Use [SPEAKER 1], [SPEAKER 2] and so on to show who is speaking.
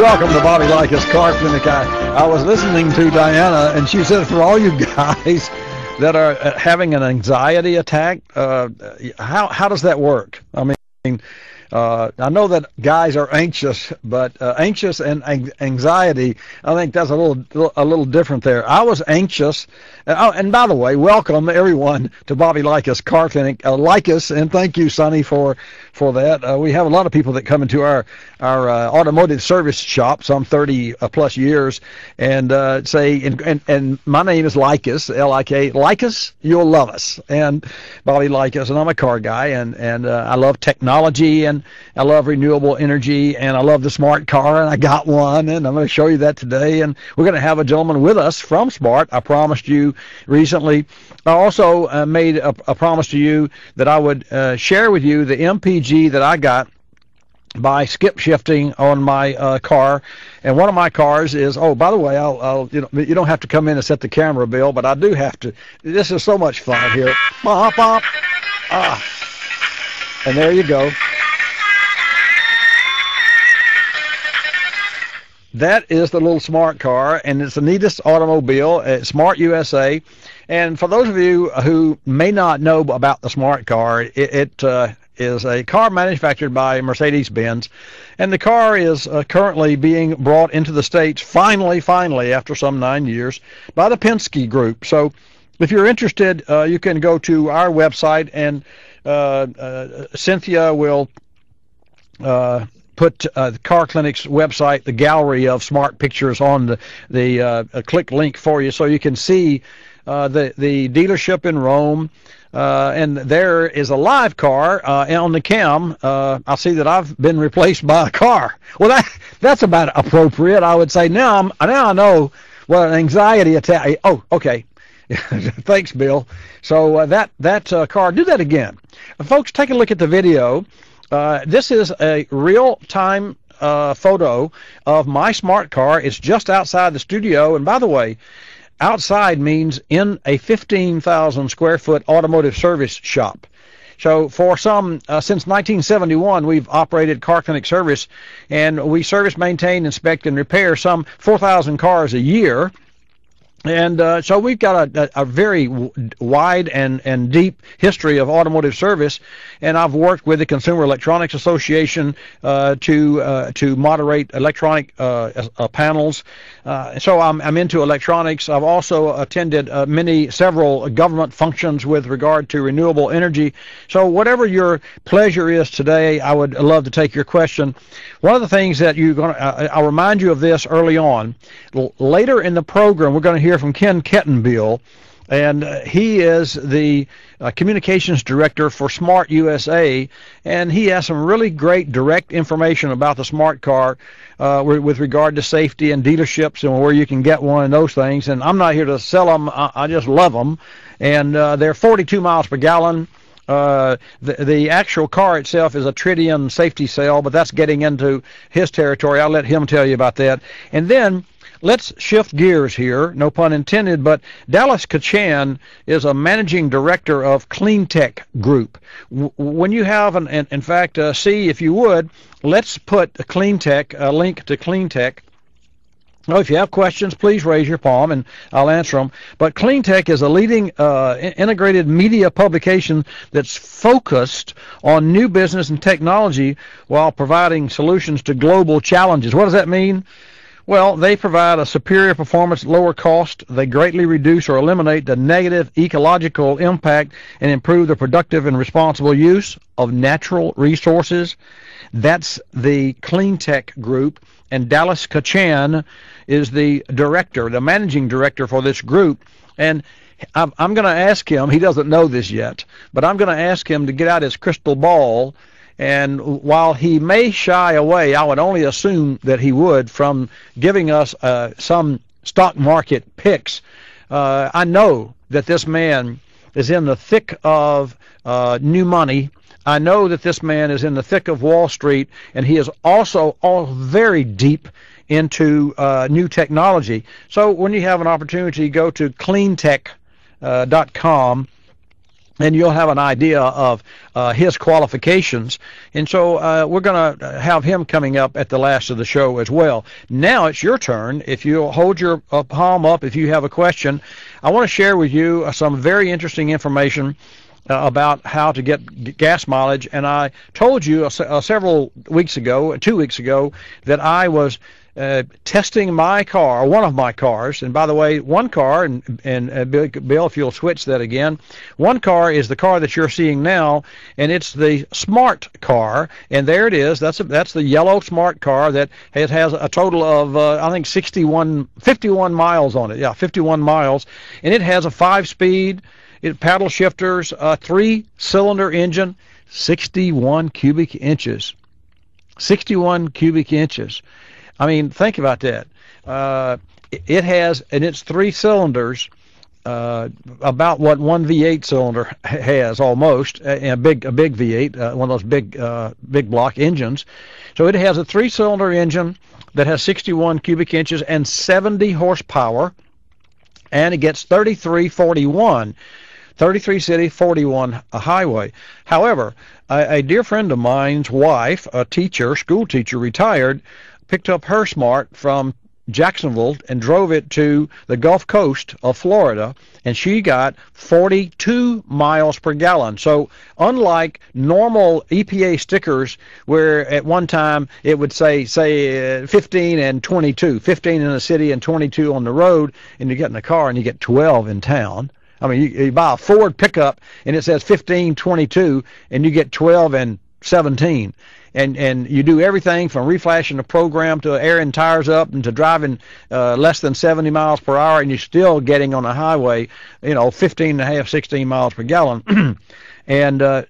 [SPEAKER 1] welcome to Bobby Likis Car Clinic. I was listening to Diana, and she said for all you guys that are having an anxiety attack, how does that work? I mean, I know that guys are anxious, but anxious and anxiety, I think that's a little different there. I was anxious. Oh, and by the way, welcome everyone to Bobby Likis Car Clinic. Like us, and thank you, Sonny, for that. We have a lot of people that come into our automotive service shop, some 30 plus years, and say, and my name is Likis, L-I-K, Likis, you'll love us, and Bobby Likis, and I'm a car guy, and I love technology, and I love renewable energy, and I love the smart car, and I got one, and I'm going to show you that today, and we're going to have a gentleman with us from Smart. I promised you recently. I also made a promise to you that I would share with you the MPG that I got by skip shifting on my car. And one of my cars is, oh, by the way, you don't have to come in and set the camera, Bill, but I do have to. This is so much fun here. Bop, bop. And there you go. That is the little smart car, and it's the neatest automobile. It's Smart USA. And for those of you who may not know about the smart car, it is a car manufactured by Mercedes-Benz, and the car is currently being brought into the States, finally, after some 9 years, by the Penske Group. So if you're interested, you can go to our website, and Cynthia will put the Car Clinic's website, the gallery of smart pictures, on the click link for you, so you can see the dealership in Rome. And there is a live car on the cam. I see that I've been replaced by a car. Well, that's about appropriate, I would say. Now I know what an anxiety attack. Oh, okay. Thanks, Bill. So that car. Do that again, folks. Take a look at the video. This is a real-time photo of my smart car. It's just outside the studio, and by the way, outside means in a 15,000 square foot automotive service shop. So for since 1971, we've operated Car Clinic Service, and we service, maintain, inspect, and repair some 4,000 cars a year. And so we've got a very wide and deep history of automotive service, and I've worked with the Consumer Electronics Association to moderate electronic panels. So I'm into electronics. I've also attended several government functions with regard to renewable energy. So whatever your pleasure is today, I would love to take your question. One of the things that I'll remind you of this early on. Later in the program, we're going to hear from Ken Kettenbill, and he is the communications director for Smart USA, and he has some really great direct information about the smart car with regard to safety and dealerships and where you can get one and those things. And I'm not here to sell them. I just love them, and they're 42 miles per gallon. The actual car itself is a Tritium safety cell, but that's getting into his territory. I'll let him tell you about that. And then let's shift gears here, no pun intended, but Dallas Kachan is a managing director of Cleantech Group. When you have, in fact, see, if you would, let's put Cleantech, a link to Cleantech. Oh, if you have questions, please raise your palm and I'll answer them. But Cleantech is a leading integrated media publication that's focused on new business and technology while providing solutions to global challenges. What does that mean? Well, they provide a superior performance at lower cost. They greatly reduce or eliminate the negative ecological impact and improve the productive and responsible use of natural resources. That's the Cleantech Group, and Dallas Kachan is the director, the managing director for this group. And I'm going to ask him, he doesn't know this yet, but I'm going to ask him to get out his crystal ball. And while he may shy away, I would only assume that he would, from giving us some stock market picks. I know that this man is in the thick of new money. I know that this man is in the thick of Wall Street, and he is also all very deep into new technology. So when you have an opportunity, go to cleantech.com and you'll have an idea of his qualifications. And so we're going to have him coming up at the last of the show as well. Now it's your turn. If you'll hold your palm up, if you have a question, I want to share with you some very interesting information about how to get gas mileage. And I told you several weeks ago, 2 weeks ago, that I was testing my car, one of my cars. And by the way, one car, and Bill, if you'll switch that again, one car is the car that you're seeing now, and it's the smart car. And there it is. That's the yellow smart car that has a total of I think 51 miles on it. Yeah, 51 miles, and it has a 5-speed. Paddle shifters, 3-cylinder engine, 61 cubic inches. 61 cubic inches. I mean, think about that. It has, and it's 3 cylinders, about what one V8 cylinder has almost, a big V8, one of those big block engines. So it has a 3-cylinder engine that has 61 cubic inches and 70 horsepower, and it gets 3341. 33 city, 41 a highway. However, a dear friend of mine's wife, a teacher, school teacher, retired, picked up her Smart from Jacksonville and drove it to the Gulf Coast of Florida, and she got 42 miles per gallon. So unlike normal EPA stickers where at one time it would say 15 and 22, 15 in the city and 22 on the road, and you get in the car and you get 12 in town. I mean, you buy a Ford pickup and it says 15, 22, and you get 12 and 17. And you do everything from reflashing the program to airing tires up and to driving less than 70 miles per hour, and you're still getting on the highway, 15 and a half, 16 miles per gallon. And